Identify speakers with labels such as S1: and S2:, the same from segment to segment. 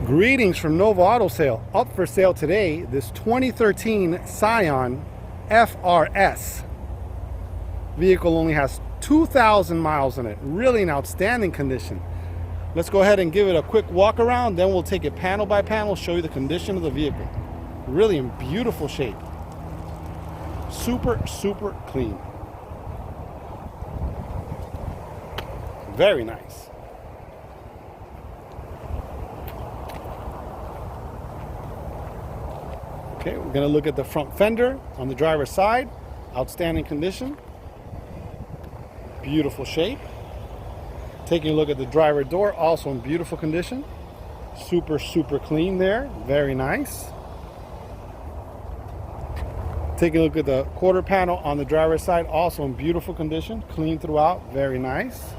S1: Greetings from Nova Auto Sale. Up for sale today, this 2013 Scion FRS. Vehicle only has 2,000 miles on it. Really an outstanding condition. Let's go ahead and give it a quick walk around, then we'll take it panel by panel, show you the condition of the vehicle. Really in beautiful shape. Super clean. Very nice. Okay, we're going to look at the front fender on the driver's side. Outstanding condition. Beautiful shape. Taking a look at the driver door, also in beautiful condition. Super clean there. Very nice. Taking a look at the quarter panel on the driver's side, also in beautiful condition. Clean throughout. Very nice.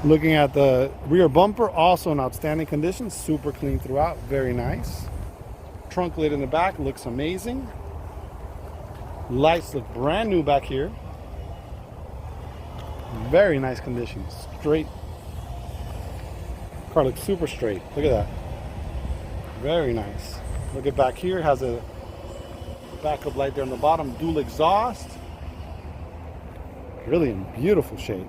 S1: Looking at the rear bumper, also in outstanding condition. Super clean throughout. Very nice. Trunk lid in the back looks amazing. Lights look brand new back here. Very nice condition. Straight. Car looks super straight. Look at that. Very nice. Look at back here. Has a backup light there on the bottom. Dual exhaust. Really in beautiful shape.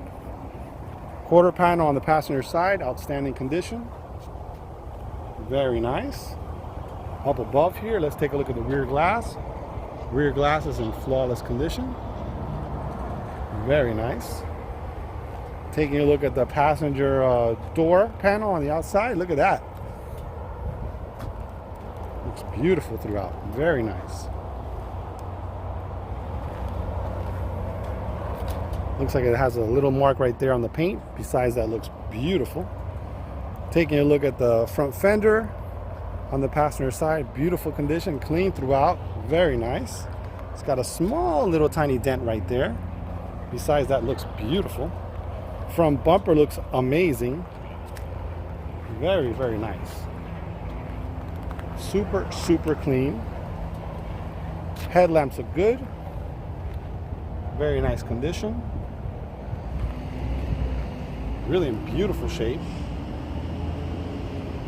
S1: Quarter panel on the passenger side, outstanding condition. Very nice. Up above here, let's take a look at the rear glass. Rear glass is in flawless condition. Very nice. Taking a look at the passenger door panel on the outside, look at that. Looks beautiful throughout. Very nice. Looks like it has a little mark right there on the paint. Besides that, looks beautiful. Taking a look at the front fender on the passenger side, beautiful condition, clean throughout, very nice. It's got a small little tiny dent right there. Besides that, looks beautiful. Front bumper looks amazing. Very nice. Super clean. Headlamps look good. Very nice condition. Really in beautiful shape.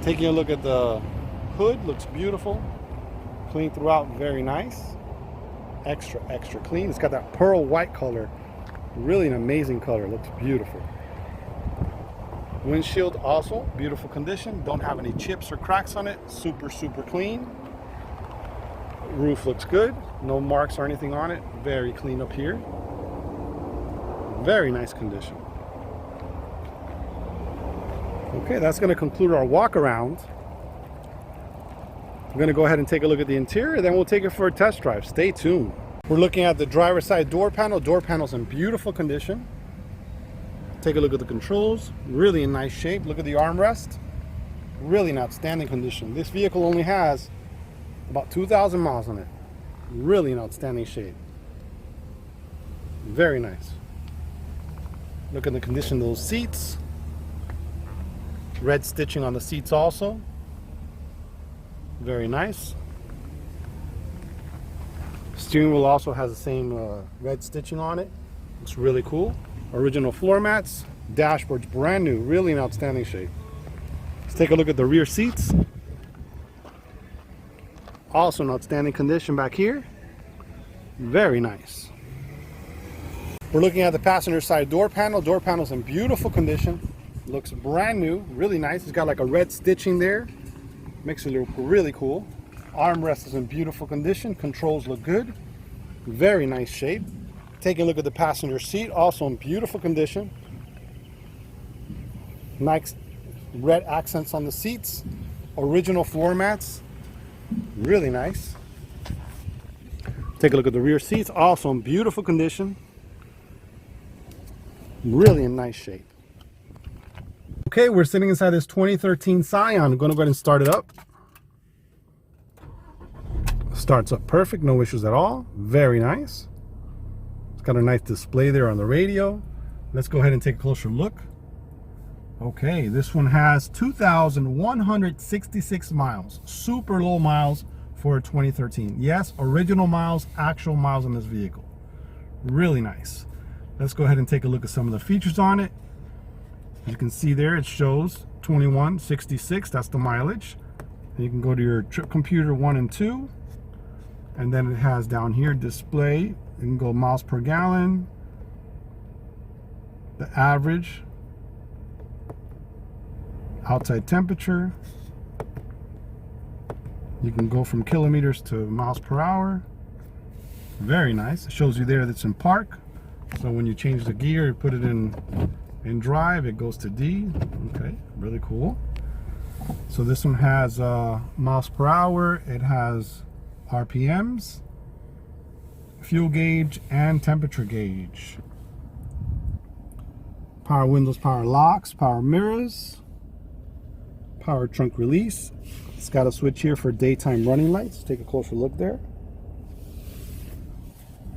S1: Taking a look at the hood, looks beautiful. Clean throughout, very nice. Extra clean. It's got that pearl white color. Really an amazing color, looks beautiful. Windshield also, beautiful condition. Don't have any chips or cracks on it. Super clean. Roof looks good. No marks or anything on it. Very clean up here. Very nice condition. Okay, that's going to conclude our walk around. We're going to go ahead and take a look at the interior, then we'll take it for a test drive. Stay tuned. We're looking at the driver's side door panel. Door panel's in beautiful condition. Take a look at the controls. Really in nice shape. Look at the armrest. Really in outstanding condition. This vehicle only has about 2,000 miles on it. Really in outstanding shape. Very nice. Look at the condition of those seats. Red stitching on the seats also. Very nice. Steering wheel also has the same red stitching on it. Looks really cool. Original floor mats. Dashboard's brand new. Really in outstanding shape. Let's take a look at the rear seats. Also in outstanding condition back here. Very nice. We're looking at the passenger side door panel. Door panel's in beautiful condition. Looks brand new, really nice. It's got like a red stitching there. Makes it look really cool. Armrest is in beautiful condition. Controls look good. Very nice shape. Taking a look at the passenger seat, also in beautiful condition. Nice red accents on the seats. Original floor mats. Really nice. Take a look at the rear seats, also in beautiful condition. Really in nice shape. Okay, we're sitting inside this 2013 Scion. I'm going to go ahead and start it up. Starts up perfect, no issues at all. Very nice. It's got a nice display there on the radio. Let's go ahead and take a closer look. Okay, this one has 2,166 miles. Super low miles for a 2013. Yes, original miles, actual miles on this vehicle. Really nice. Let's go ahead and take a look at some of the features on it. You can see there it shows 2166, that's the mileage. And you can go to your trip computer 1 and 2, and then it has down here display. You can go miles per gallon, the average, outside temperature. You can go from kilometers to miles per hour. Very nice. It shows you there that it's in park. So when you change the gear, you put it in drive, it goes to D. Okay, really cool. So this one has miles per hour. It has RPMs, fuel gauge, and temperature gauge. Power windows, power locks, power mirrors, power trunk release. It's got a switch here for daytime running lights. Take a closer look there.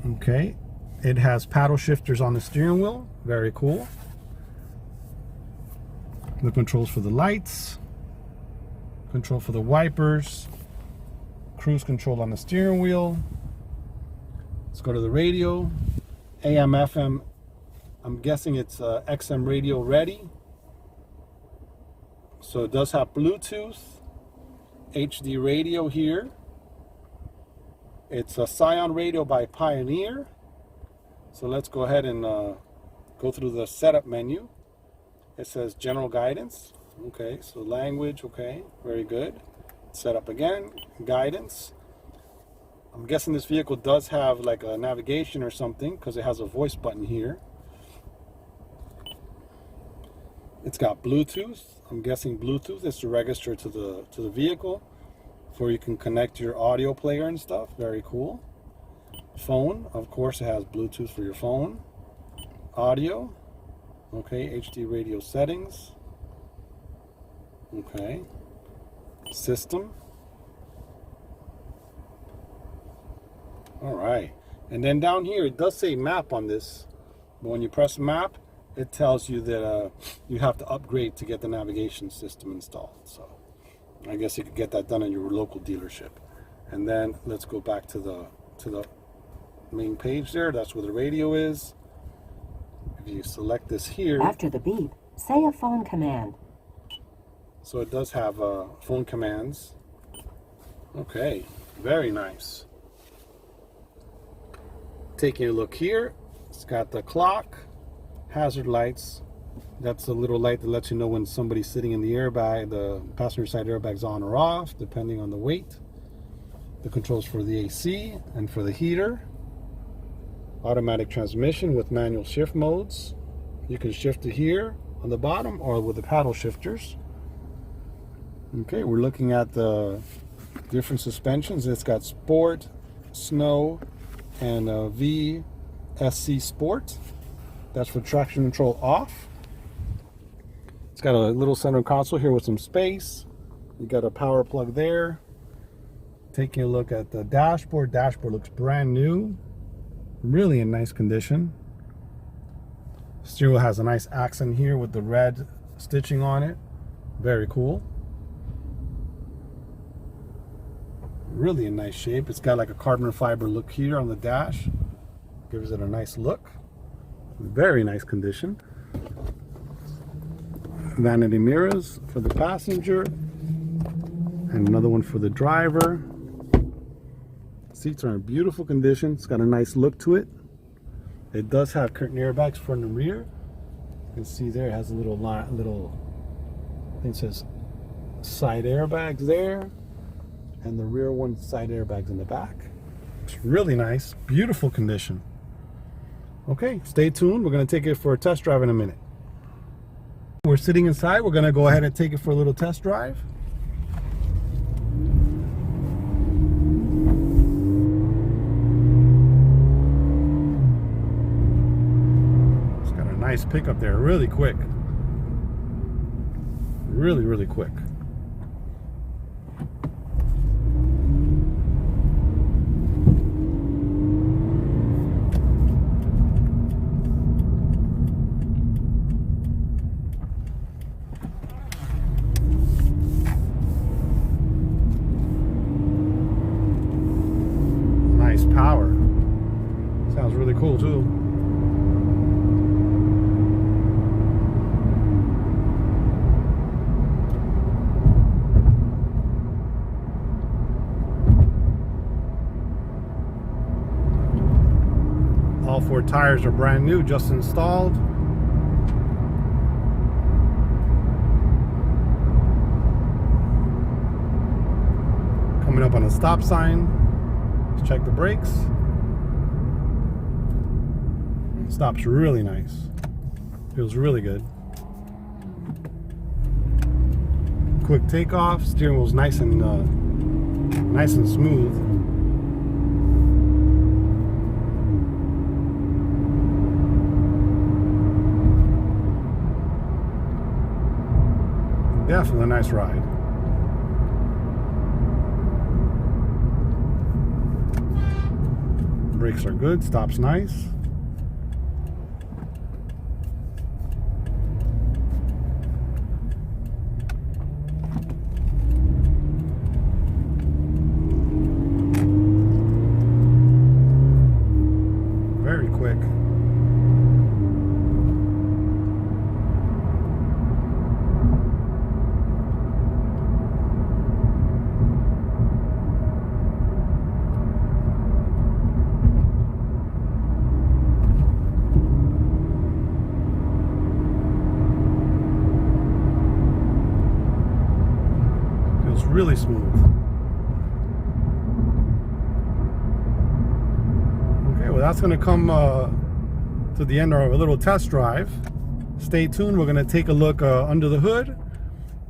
S1: Okay, it has paddle shifters on the steering wheel. Very cool. The controls for the lights, control for the wipers, cruise control on the steering wheel. Let's go to the radio. AM, FM. I'm guessing it's XM radio ready. So it does have Bluetooth, HD radio here. It's a Scion radio by Pioneer. So let's go ahead and go through the setup menu. It says general guidance. Okay, so language, okay, very good. Setup again, guidance. I'm guessing this vehicle does have like a navigation or something because it has a voice button here. It's got Bluetooth. I'm guessing Bluetooth is to register to the vehicle, where you can connect your audio player and stuff. Very cool. Phone, of course, it has Bluetooth for your phone. Audio, okay. HD radio settings, okay. System, all right. And then down here it does say map on this, but when you press map, it tells you that you have to upgrade to get the navigation system installed. So I guess you could get that done in your local dealership. And then let's go back to the main page there. That's where the radio is. If you select this here,
S2: after the beep, say a phone command.
S1: So it does have phone commands. Okay, very nice. Taking a look here, it's got the clock, hazard lights. That's a little light that lets you know when somebody's sitting in the airbag, the passenger side airbag's on or off, depending on the weight. The controls for the AC and for the heater. Automatic transmission with manual shift modes. You can shift it here on the bottom or with the paddle shifters. Okay, we're looking at the different suspensions. It's got Sport, Snow, and VSC Sport. That's for traction control off. It's got a little center console here with some space. You got a power plug there. Taking a look at the dashboard. Dashboard looks brand new. Really in nice condition. Steering wheel has a nice accent here with the red stitching on it. Very cool. Really in nice shape. It's got like a carbon fiber look here on the dash. Gives it a nice look. Very nice condition. Vanity mirrors for the passenger. And another one for the driver. Seats are in beautiful condition. It's got a nice look to it. It does have curtain airbags front and rear. You can see there it has a little I think it says side airbags there. And the rear one side airbags in the back. It's really nice, beautiful condition. Okay, stay tuned. We're going to take it for a test drive in a minute. We're sitting inside. We're going to go ahead and take it for a little test drive. It's got a nice pickup there, really quick. Really, really quick. Power. Sounds really cool too. 2.4 tires are brand new, just installed. Coming up on a stop sign. Let's check the brakes. Stops really nice. Feels really good. Quick takeoff. Steering wheel's nice and smooth. Definitely a nice ride. Brakes are good. Stops nice. Very quick. Feels really smooth. Well, that's going to come to the end of our little test drive. Stay tuned. We're going to take a look under the hood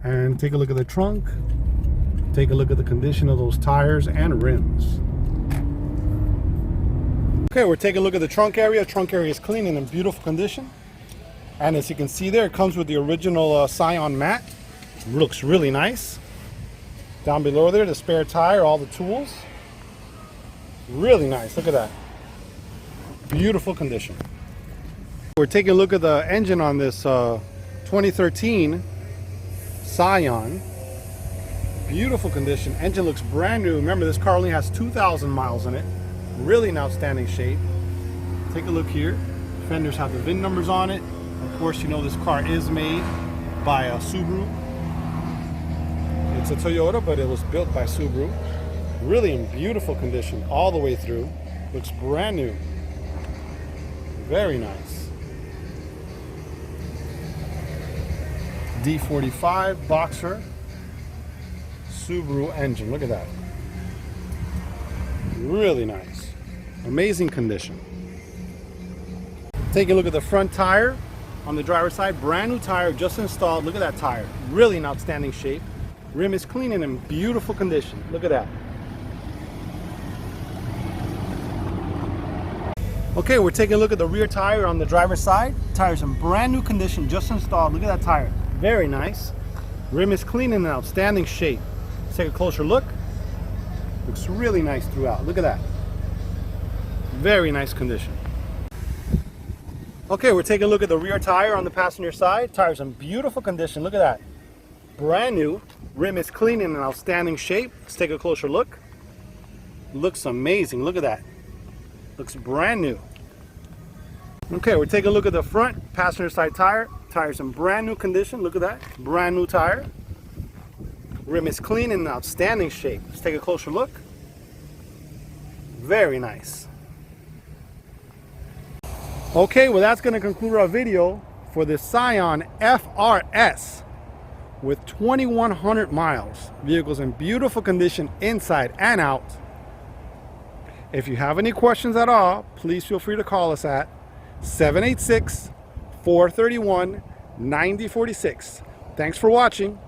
S1: and take a look at the trunk, take a look at the condition of those tires and rims. Okay, we're taking a look at the trunk area. Trunk area is clean and in beautiful condition. And as you can see there, it comes with the original Scion mat. Looks really nice. Down below there, the spare tire, all the tools. Really nice. Look at that. Beautiful condition. We're taking a look at the engine on this 2013 Scion. Beautiful condition. Engine looks brand new. Remember, this car only has 2,000 miles in it. Really in outstanding shape. Take a look here. Fenders have the VIN numbers on it. Of course, you know this car is made by Subaru. It's a Toyota, but it was built by Subaru. Really in beautiful condition all the way through. Looks brand new. Very nice. D45 Boxer Subaru engine. Look at that. Really nice. Amazing condition. Take a look at the front tire on the driver's side. Brand new tire, just installed. Look at that tire. Really in outstanding shape. Rim is clean and in beautiful condition. Look at that. Okay, we're taking a look at the rear tire on the driver's side. Tire's in brand new condition, just installed. Look at that tire. Very nice. Rim is clean and in outstanding shape. Let's take a closer look. Looks really nice throughout. Look at that. Very nice condition. Okay, we're taking a look at the rear tire on the passenger side. Tire's in beautiful condition. Look at that. Brand new. Rim is clean and in outstanding shape. Let's take a closer look. Looks amazing. Look at that. Looks brand new. Okay, we're taking a look at the front passenger side tire. Tire's in brand new condition. Look at that. Brand new tire. Rim is clean and in outstanding shape. Let's take a closer look. Very nice. Okay, well that's going to conclude our video for the Scion FRS with 2,100 miles. Vehicle's in beautiful condition inside and out. If you have any questions at all, please feel free to call us at 786-431-9046. Thanks for watching.